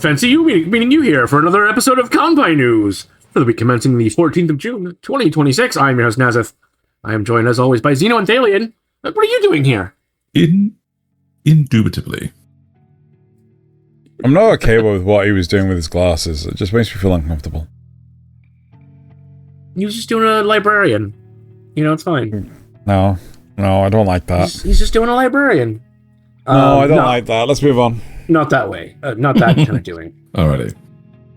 Fancy you meeting you here for another episode of Kanpai News. For the week commencing the 14th of June, 2026, I'm your host, Nasuth. I am joined, as always, by Xeno and Thaylien. What are you doing here? Indubitably. I'm not okay with what he was doing with his glasses. It just makes me feel uncomfortable. He was just doing a librarian. You know, it's fine. No, I don't like that. He's just doing a librarian. No, I don't like that. Let's move on. Not that way. Not that kind of doing. Alrighty.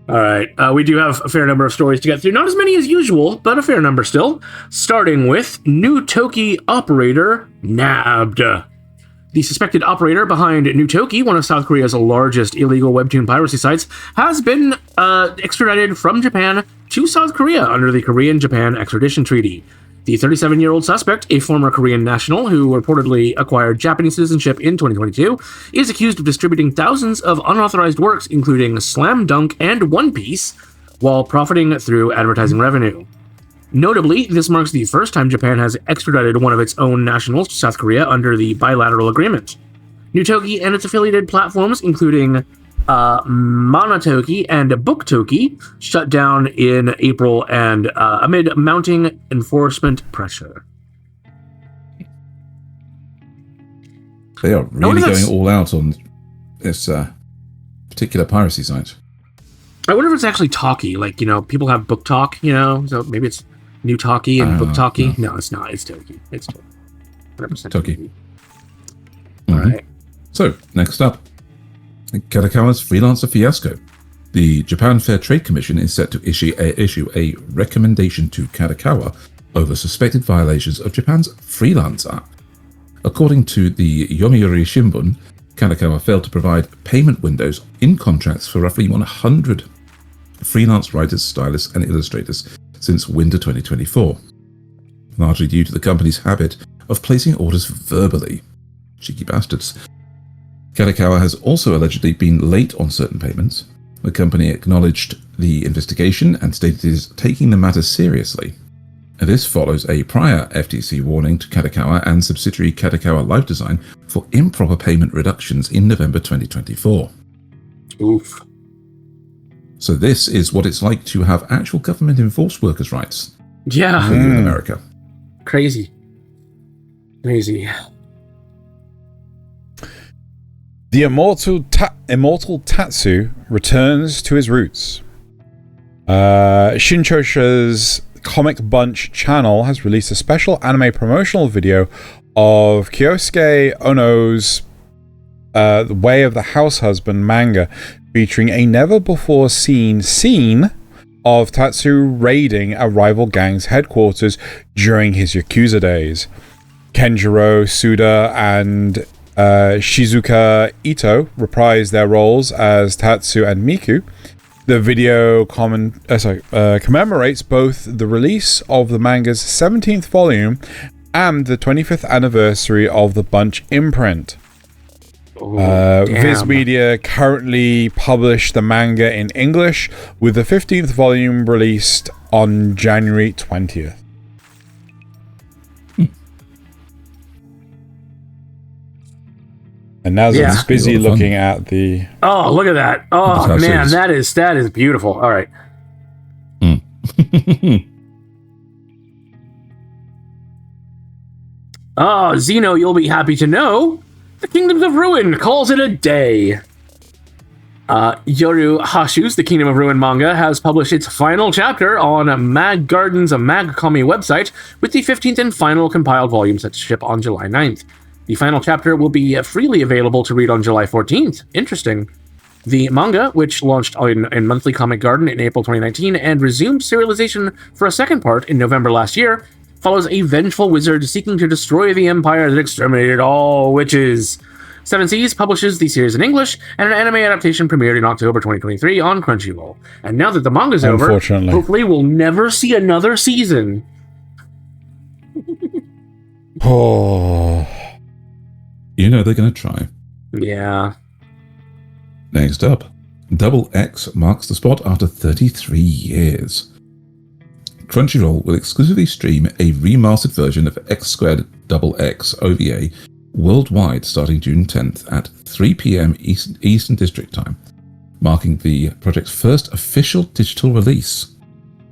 All right. We do have a fair number of stories to get through. Not as many as usual, but a fair number still. Starting with Newtoki operator Nabbed. The suspected operator behind Newtoki, one of South Korea's largest illegal webtoon piracy sites, has been extradited from Japan to South Korea under the Korean-Japan extradition treaty. The 37-year-old suspect, a former Korean national who reportedly acquired Japanese citizenship in 2022, is accused of distributing thousands of unauthorized works, including Slam Dunk and One Piece, while profiting through advertising revenue. Notably, this marks the first time Japan has extradited one of its own nationals to South Korea under the bilateral agreement. Newtoki and its affiliated platforms, including Monotoki and Booktoki, shut down in April and amid mounting enforcement pressure. They are really going all out on this particular piracy site. I wonder if it's actually talkie. Like, you know, people have book talk, you know, so maybe it's Newtoki and book talkie. No, it's not. It's Toki. It's Toki. 100% Toki. All right. So, next up. Kadokawa's Freelancer Fiasco. The Japan Fair Trade Commission is set to issue a recommendation to Kadokawa over suspected violations of Japan's Freelance Act. According to the Yomiuri Shimbun, Kadokawa failed to provide payment windows in contracts for roughly 100 freelance writers, stylists, and illustrators since winter 2024, largely due to the company's habit of placing orders verbally. Cheeky bastards. Kadokawa has also allegedly been late on certain payments. The company acknowledged the investigation and stated it is taking the matter seriously. This follows a prior FTC warning to Kadokawa and subsidiary Kadokawa Life Design for improper payment reductions in November 2024. Oof. So this is what it's like to have actual government-enforced workers' rights. Yeah. In America. Crazy. The immortal Tatsu returns to his roots. Shinchosha's Comic Bunch channel has released a special anime promotional video of Kyosuke Ono's The Way of the House Husband manga, featuring a never-before-seen scene of Tatsu raiding a rival gang's headquarters during his Yakuza days. Kenjiro Suda and Shizuka Ito reprised their roles as Tatsu and Miku. The video commemorates both the release of the manga's 17th volume and the 25th anniversary of the Bunch imprint. Viz Media currently published the manga in English, with the 15th volume released on January 20th. And Nazuth's busy looking at the... Oh, look at that. Oh, man, that is beautiful. All right. Xeno, you'll be happy to know the Kingdoms of Ruin calls it a day. Yoru Hashu's The Kingdom of Ruin manga has published its final chapter on Mag Garden's Magcomi website, with the 15th and final compiled volume set to ship on July 9th. The final chapter will be freely available to read on July 14th. Interesting. The manga, which launched in Monthly Comic Garden in April 2019 and resumed serialization for a second part in November last year, follows a vengeful wizard seeking to destroy the empire that exterminated all witches. Seven Seas publishes the series in English, and an anime adaptation premiered in October 2023 on Crunchyroll. And now that the manga's over, hopefully we'll never see another season. Oh... You know they're going to try. Yeah. Next up, Double X marks the spot after 33 years. Crunchyroll will exclusively stream a remastered version of X2 Double X OVA worldwide starting June 10th at 3 p.m. Eastern District Time. marking the project's first official digital release.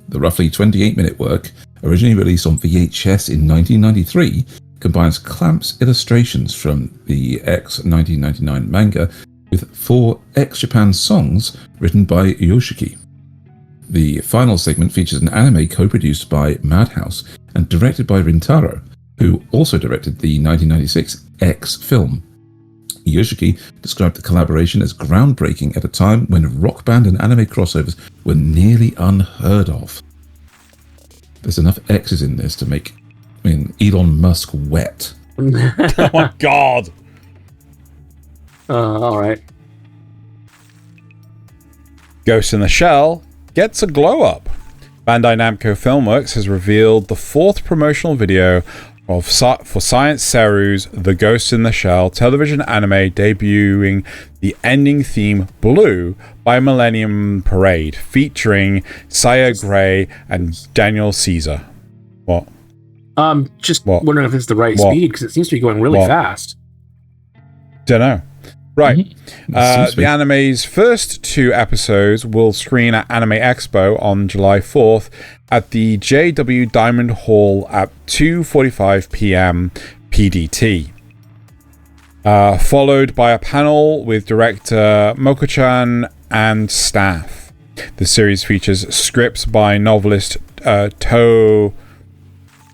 The roughly 28-minute work, originally released on VHS in 1993, combines Clamp's illustrations from the X-1999 manga with 4 X-Japan songs written by Yoshiki. The final segment features an anime co-produced by Madhouse and directed by Rintaro, who also directed the 1996 X film. Yoshiki described the collaboration as groundbreaking at a time when rock band and anime crossovers were nearly unheard of. There's enough X's in this to make Elon Musk wet. Oh my god! All right. Ghost in the Shell gets a glow up. Bandai Namco Filmworks has revealed the 4th promotional video for Science Seru's The Ghost in the Shell television anime, debuting the ending theme Blue by Millennium Parade, featuring Saya Gray and Daniel Caesar. What? Just wondering if it's the right speed, because it seems to be going really fast. Don't know. Right. The anime's first 2 episodes will screen at Anime Expo on July 4th at the JW Diamond Hall at 2:45 p.m. PDT. Followed by a panel with director Moko-chan and staff. The series features scripts by novelist To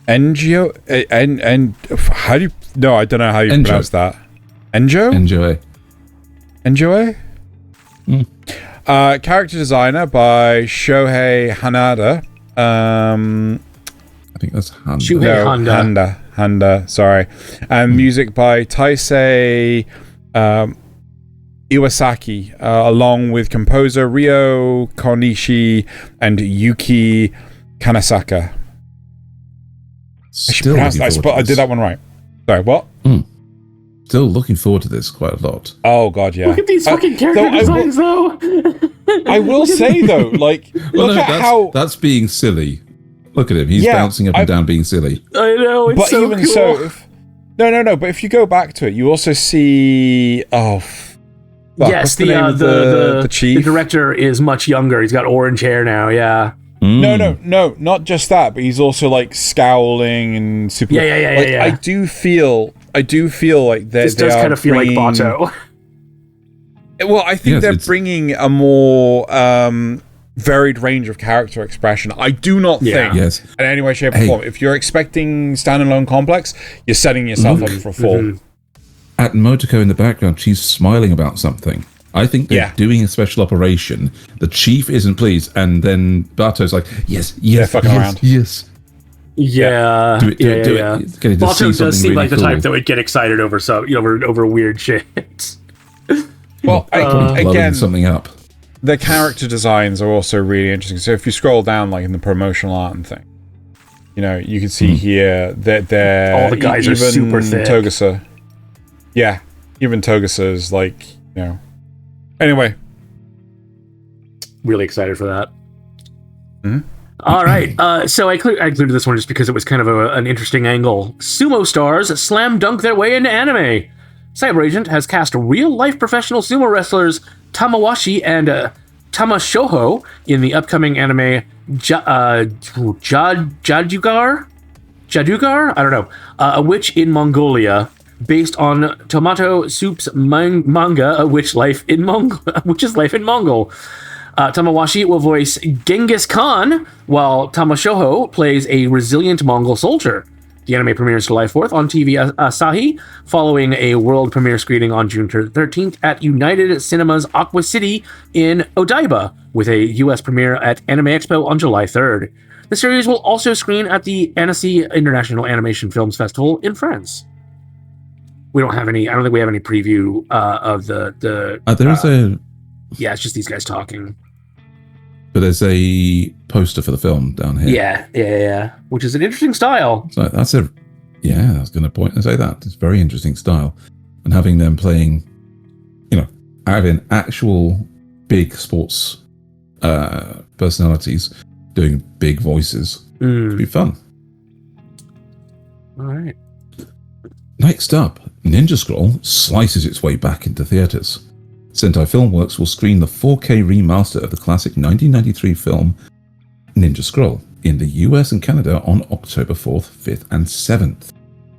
Enjo. How do you? No, I don't know how you pronounce that. Enjoy. Character designer by Shohei Hanada. I think that's Handa. Shuhei Handa, sorry. And music by Taisei Iwasaki, along with composer Ryo Konishi and Yuki Kanasaka. I should pronounce that, but I did that one right. Sorry, what? Still looking forward to this quite a lot. Oh god, yeah. Look at these fucking character designs, though. I will say though, like, look at how that's being silly. Look at him; he's bouncing up and down, being silly. I know, it's so cool. So, no. But if you go back to it, you also see. Yes, the chief. The director is much younger. He's got orange hair now. Yeah. No, not just that, but he's also like scowling and super. Yeah. I do feel like this does kind of feel like Bato. Well, I think they're bringing a more varied range of character expression. I do not think, in any way, shape, or form, if you're expecting standalone complex, you're setting yourself up for a fall. At Motoko in the background, she's smiling about something. I think they're doing a special operation. The chief isn't pleased, and then Bato's like, yes, fucking around. Yes. Yeah. Do it. Bato does seem like the type that would get excited over over weird shit. Well, again, something up. The character designs are also really interesting. So if you scroll down, like in the promotional art and thing, you can see here that they're all the guys are super thick. Togasa. Yeah, even Togasa's like, Anyway, really excited for that. All right, so I included this one just because it was kind of an interesting angle. Sumo stars slam dunk their way into anime. Cyber Agent has cast real-life professional sumo wrestlers Tamawashi and Tamashoho in the upcoming anime Jadugar? I don't know. A Witch in Mongolia, based on Tomato Soup's manga, A Witch is Life in Mongol. Tamawashi will voice Genghis Khan, while Tamashoho plays a resilient Mongol soldier. The anime premieres July 4th on TV Asahi, following a world premiere screening on June 13th at United Cinemas Aqua City in Odaiba, with a US premiere at Anime Expo on July 3rd. The series will also screen at the Annecy International Animation Films Festival in France. We don't have any. I don't think we have any preview of the. There's a. Yeah, it's just these guys talking. But there's a poster for the film down here. Yeah. Which is an interesting style. So that's I was going to point and say that. It's very interesting style. And having them playing, having actual big sports personalities doing big voices would be fun. All right. Next up, Ninja Scroll slices its way back into theaters. Sentai Filmworks will screen the 4K remaster of the classic 1993 film Ninja Scroll in the US and Canada on October 4th, 5th, and 7th.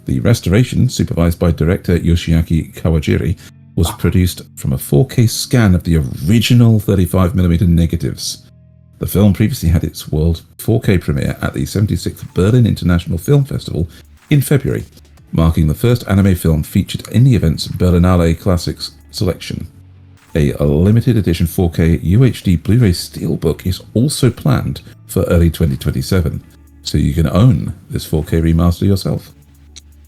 The restoration, supervised by director Yoshiaki Kawajiri, was produced from a 4K scan of the original 35mm negatives. The film previously had its world 4K premiere at the 76th Berlin International Film Festival in February, marking the first anime film featured in the event's Berlinale Classics selection. A limited edition 4K UHD Blu-ray Steelbook is also planned for early 2027, so you can own this 4K remaster yourself.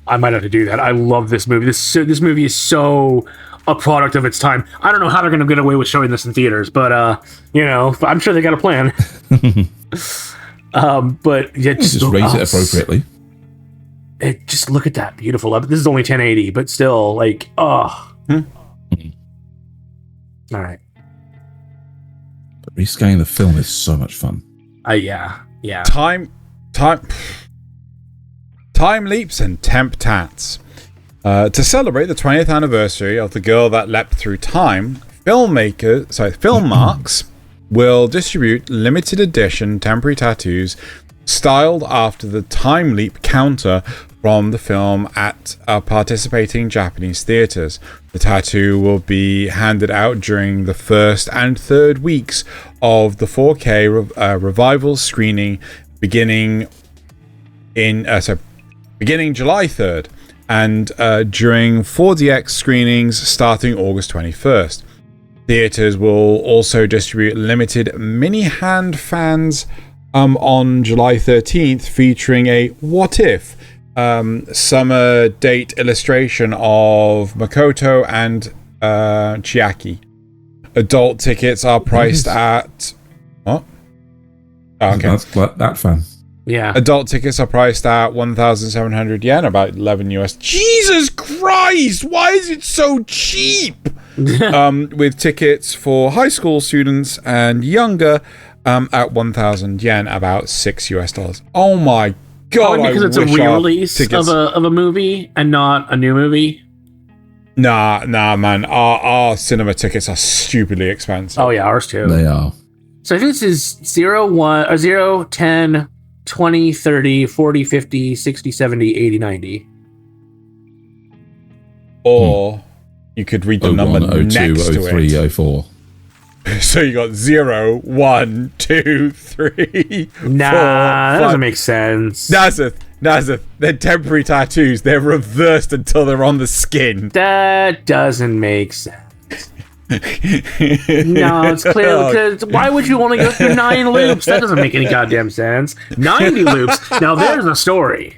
I might have to do that. I love this movie. This movie is so a product of its time. I don't know how they're going to get away with showing this in theaters, but I'm sure they got a plan. But yeah, just raise it appropriately. Just look at that beautiful. This is only 1080, but still, like, oh. All right. But rescanning the film is so much fun. Yeah. Time leaps and temp tats. To celebrate the 20th anniversary of The Girl That Leapt Through Time, Filmmarks will distribute limited edition temporary tattoos styled after the time leap counter from the film at participating Japanese theaters. The tattoo will be handed out during the first and third weeks of the 4K revival screening beginning July 3rd and during 4DX screenings starting August 21st. Theaters will also distribute limited mini hand fans on July 13th featuring a What If summer date illustration of Makoto and Chiaki. Adult tickets are priced at... What? Oh, okay. That's that fan. Yeah. Adult tickets are priced at 1,700 yen, about 11 US. Jesus Christ! Why is it so cheap? With tickets for high school students and younger at 1,000 yen, about $6 US. Oh my God! Probably because it's a re-release of a movie and not a new movie. Nah, man. Our cinema tickets are stupidly expensive. Oh yeah, ours too. They are. So I think this is 0, 10, 20, 30, 40, 50, 60, 70, 80, 90. Or you could read the number 01, 02, next to 03, it. 04. So you got 0, 1, 2, 3. Nah, 4, that doesn't make sense. Nasuth. They're temporary tattoos. They're reversed until they're on the skin. That doesn't make sense. No, it's clear because why would you only go through 9 loops? That doesn't make any goddamn sense. 90 loops. Now there's a story.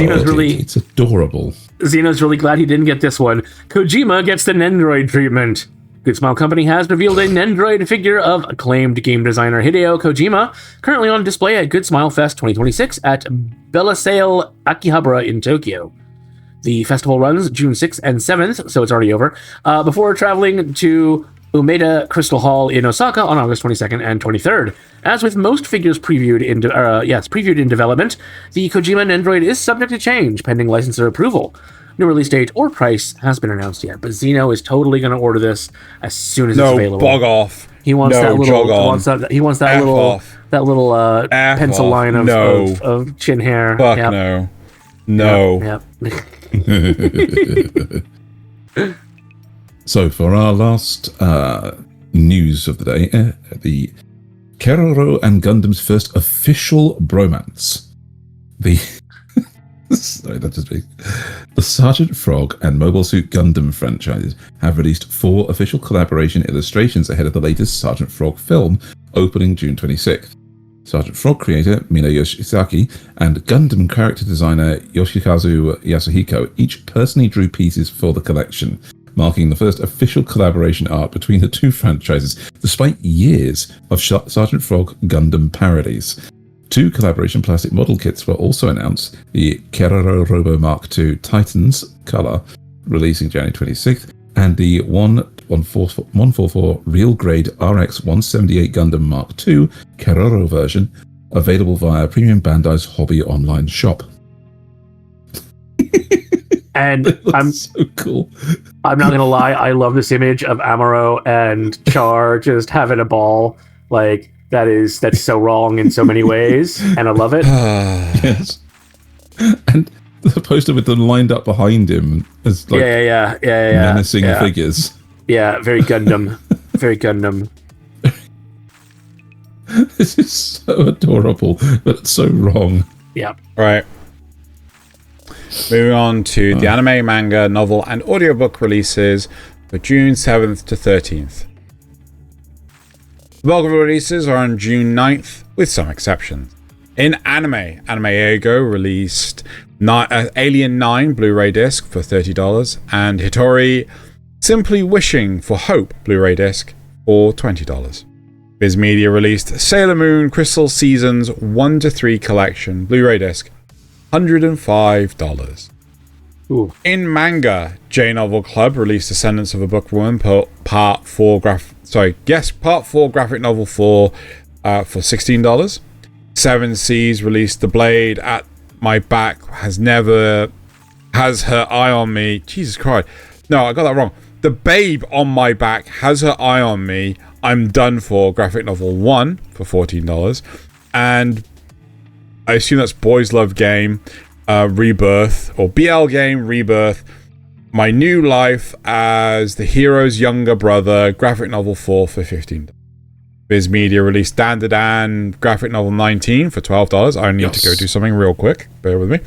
Xeno's really... It's adorable. Xeno's really glad he didn't get this one. Kojima gets the Nendoroid treatment. Good Smile Company has revealed a Nendoroid figure of acclaimed game designer Hideo Kojima, currently on display at Good Smile Fest 2026 at Bellasail Akihabara in Tokyo. The festival runs June 6th and 7th, so it's already over, before traveling to Umeda Crystal Hall in Osaka on August 22nd and 23rd. As with most figures previewed in development, the Kojima Nendoroid is subject to change, pending licensor approval. No release date or price has been announced yet, but Xeno is totally going to order this as soon as it's available. No, bog off. He wants that little. He wants that little pencil line of chin hair. Fuck yep. No. Yep. So for our last news of the day, the Keroro and Gundam's first official bromance. Sorry, that just big. The Sergeant Frog and Mobile Suit Gundam franchises have released 4 official collaboration illustrations ahead of the latest Sergeant Frog film, opening June 26th. Sergeant Frog creator Mina Yoshizaki and Gundam character designer Yoshikazu Yasuhiko each personally drew pieces for the collection, marking the first official collaboration art between the two franchises, despite years of Sergeant Frog Gundam parodies. 2 collaboration plastic model kits were also announced, the Keroro Robo Mark II Titans Color, releasing January 26th, and the 144 Real Grade RX 178 Gundam Mark II Keroro version, available via Premium Bandai's hobby online shop. And I'm so cool. I'm not gonna lie, I love this image of Amuro and Char just having a ball. Like that's so wrong in so many ways, and I love it. Yes. And the poster with them lined up behind him as like menacing figures. Yeah, very Gundam. Very Gundam. This is so adorable, but so wrong. Yeah. Right. Moving on to the anime, manga, novel, and audiobook releases for June 7th to 13th. The bulk of the releases are on June 9th, with some exceptions. In anime, Anime Ego released Alien 9 Blu-ray disc for $30, and Hitori Simply Wishing for Hope Blu-ray disc for $20. Viz Media released Sailor Moon Crystal Seasons 1-3 Collection Blu-ray disc, $105. Ooh. In manga, J Novel Club released Descendants of a Bookwoman Part 4 graphic novel 4 for $16. Seven Seas released The Blade at My Back Has Her Eye on Me. Jesus Christ. No, I got that wrong. The Babe on My Back Has Her Eye on Me. I'm Done For graphic novel 1 for $14. And I assume that's Boys Love Game Rebirth, or BL Game Rebirth, My New Life as the Hero's Younger Brother, graphic novel 4 for $15. Viz Media released Dan Da Dan graphic novel 19 for $12. I need to go do something real quick. Bear with me.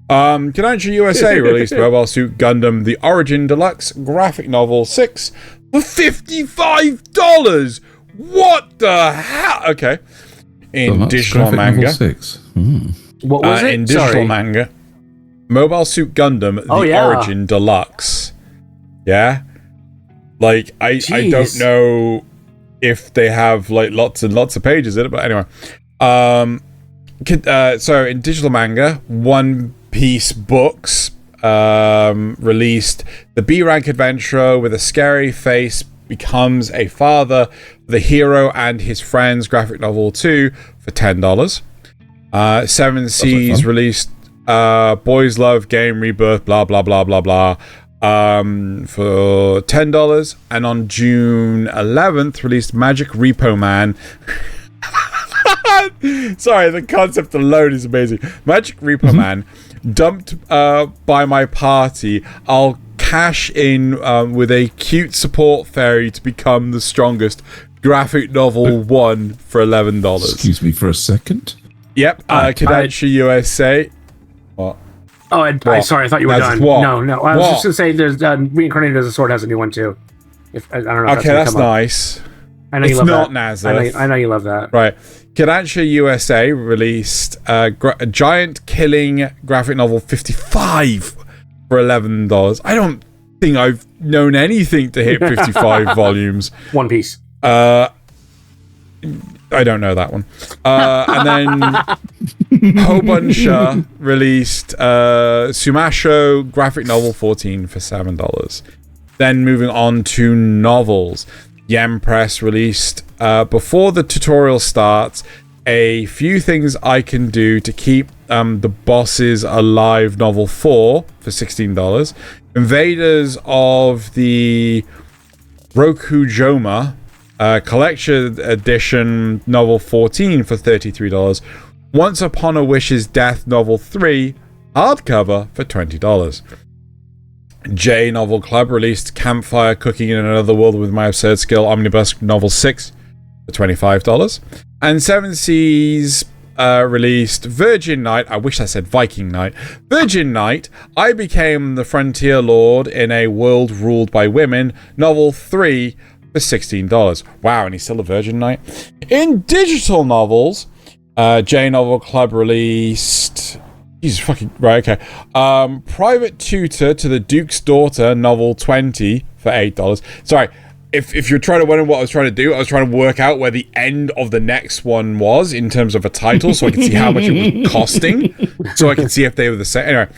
Kodansha USA released Mobile Suit Gundam The Origin Deluxe graphic novel 6 for $55. What the hell? Okay. In digital manga. 6. What was it? In digital manga, Mobile Suit Gundam The Origin Deluxe. Yeah? Like, I don't know if they have like lots and lots of pages in it, but anyway. So in digital manga, One Piece Books released The B-Rank Adventurer with a Scary Face Becomes a Father, The Hero and His Friends graphic novel 2 for $10. Seven Seas released Boys Love Game Rebirth blah blah blah blah blah for $10. And on June 11th released Magic Repo Man. Sorry, the concept alone is amazing. Magic Repo Man, dumped by my party. I'll cash in with a cute support fairy to become the strongest. Graphic novel 1 for $11. Excuse me for a second. Yep, Kodansha USA. What? Oh, sorry, I thought you were done. What? No. I was just going to say there's Reincarnated as a Sword has a new one too. I don't know if that's nice. I know you love that. It's not Nasuth. I know you love that. Right. Kodansha USA released Giant Killing graphic novel 55 for $11. I don't think I've known anything to hit 55 volumes. One Piece. I don't know that one. And then Hobunsha released Sumasho graphic novel 14 for $7. Then moving on to novels. Yem Press released before the tutorial starts, A Few Things I Can Do to Keep the Bosses Alive novel 4 for $16. Invaders of the Rokujoma collection edition novel 14 for $33. Once Upon a Wish's Death novel 3 hardcover for $20. J Novel Club released Campfire Cooking in Another World with My Absurd Skill Omnibus novel 6 for $25. And Seven Seas released Virgin Knight. I wish I said Viking Knight. Virgin Knight, I Became the Frontier Lord in a World Ruled by Women novel 3 for $16. Wow, and he's still a Virgin Knight. In digital novels, J Novel Club released... Jesus fucking... Right, okay. Private Tutor to the Duke's Daughter, novel 20 for $8. Sorry, if you're trying to wonder what I was trying to do, I was trying to work out where the end of the next one was in terms of a title, so I could see how much it was costing, so I could see if they were the same. Anyway,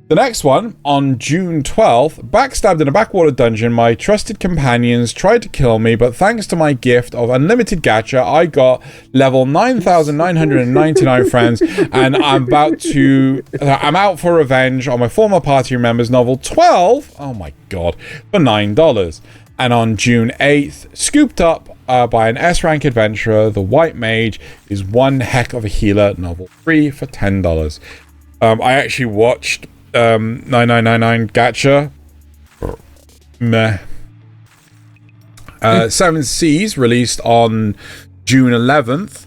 The next one, on June 12th, backstabbed in a backwater dungeon, my trusted companions tried to kill me, but thanks to my gift of unlimited gacha, I got level 9,999 friends, and I'm out for revenge on my former party members, novel 12, oh my god, for $9. And on June 8th, scooped up by an S-rank adventurer, the White Mage is one heck of a healer, novel 3 for $10. I actually watched 9999 gacha. Meh. Seven Seas released on June 11th.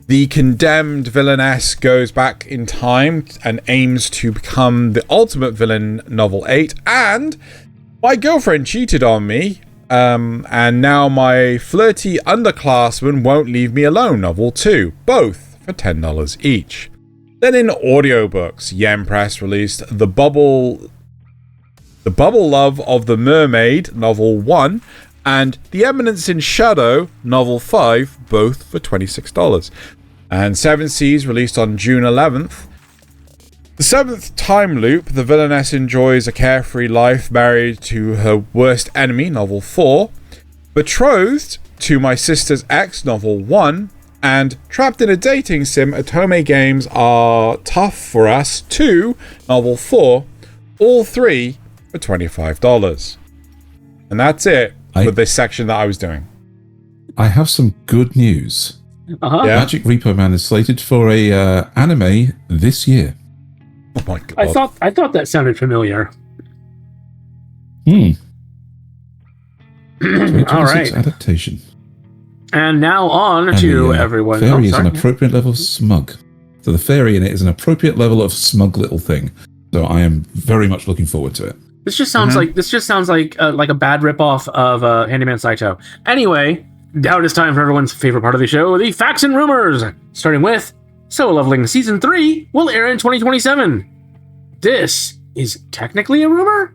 The condemned villainess goes back in time and aims to become the ultimate villain, novel 8. And my girlfriend cheated on me, and now my flirty underclassman won't leave me alone, novel 2. Both for $10 each. Then in audiobooks, Yen Press released The Bubble Love of the Mermaid, novel 1, and The Eminence in Shadow, novel 5, both for $26. And Seven Seas released on June 11th. The Seventh Time Loop, the villainess enjoys a carefree life married to her worst enemy, novel 4. Betrothed to my sister's ex, novel 1. And Trapped in a Dating Sim, Otome Games Are Tough for Us 2, novel 4, all 3 for $25. And that's it for this section that I was doing. I have some good news. Uh-huh. Yeah. Magic Repo Man is slated for a anime this year. Oh my god. I thought that sounded familiar. Hmm. 2026 All right. Adaptation. And now on to everyone. Fairy is an appropriate level of smug. So the fairy in it is an appropriate level of smug little thing. So I am very much looking forward to it. This just sounds like a bad ripoff of Handyman Saito. Anyway, now it is time for everyone's favorite part of the show, the facts and rumors. Starting with Solo Leveling Season 3 will air in 2027. This is technically a rumor?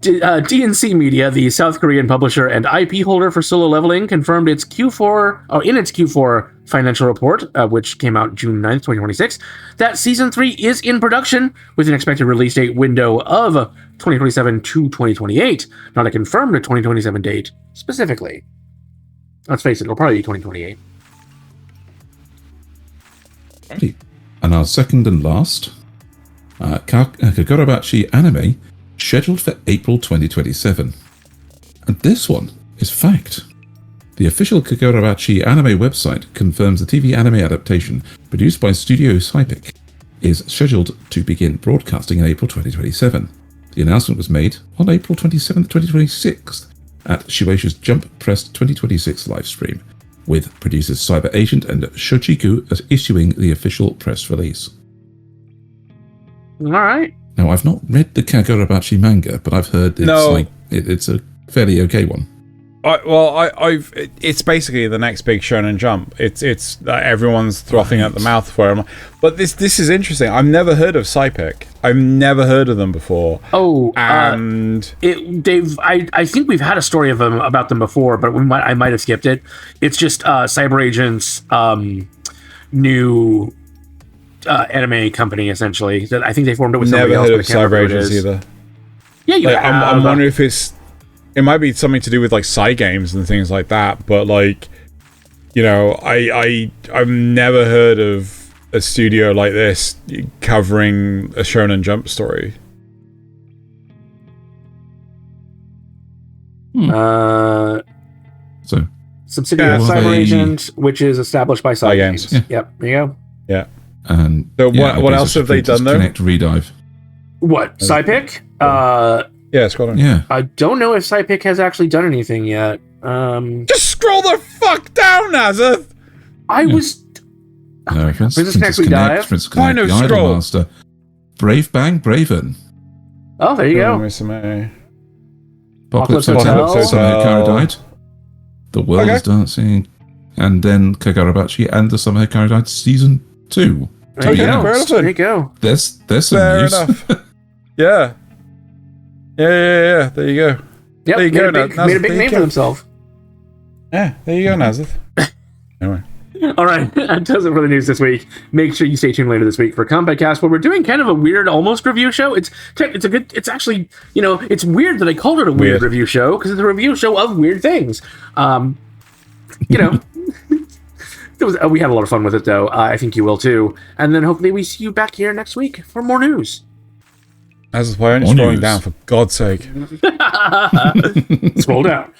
DNC Media, the South Korean publisher and IP holder for Solo Leveling, confirmed in its Q4 financial report, which came out June 9th, 2026, that Season 3 is in production with an expected release date window of 2027 to 2028, not a confirmed 2027 date specifically. Let's face it, it'll probably be 2028. Righty. And our second and last, Kagurabachi anime, scheduled for April 2027. And this one is fact. The official Kagurabachi anime website confirms the TV anime adaptation, produced by Studio Cypic, is scheduled to begin broadcasting in April 2027. The announcement was made on April 27th, 2026 at Shueisha's Jump Press 2026 livestream, with producers Cyber Agent and Shochiku as issuing the official press release. All right. Now, I've not read the Kagurabachi manga, but I've heard it's a fairly okay one. It's basically the next big Shonen Jump. It's everyone's frothing at the mouth for him. But this is interesting. I've never heard of Cypic. I've never heard of them before. Oh, and I think we've had a story of them about them before, but I might have skipped it. It's just Cyber Agent's new anime company, essentially. I think they formed it with somebody else. Never heard of Cyber Agents either. Yeah, you have. I'm wondering if it might be something to do with like Psy games and things like that. But like, you know, I've never heard of a studio like this covering a Shonen Jump story. So subsidiary of Cyber Agent, which is established by Psy Games. Yeah. Yep, there you go. Yeah. And so what else have they done there? Connect Redive. What? Cypic? Yeah, scroll down. Yeah. I don't know if Cypic has actually done anything yet. Just scroll the fuck down, Nasuth! I was... No, Princess Connect Redive? Princess Connect, the Idol Master, Brave Bang Braven. Oh, there you go. Apocalypse Hotel, Summer Hikaru died. The World is Dancing. And then Kagurabachi and the Summer Hikaru died Season 2. There you go. There you go. There's some Fair news. enough. Yeah. Yeah. There you go. Yep, there you go. Made a big name for themselves. Yeah, there you go, Nasuth. Anyway. All right, that does it for the news this week. Make sure you stay tuned later this week for Kanpai Cast, where we're doing kind of a weird, almost review show. It's a good. It's actually, it's weird that I called it a weird review show because it's a review show of weird things. We had a lot of fun with it, though. I think you will too. And then hopefully we see you back here next week for more news. As the point, scrolling down, for God's sake. Scroll down.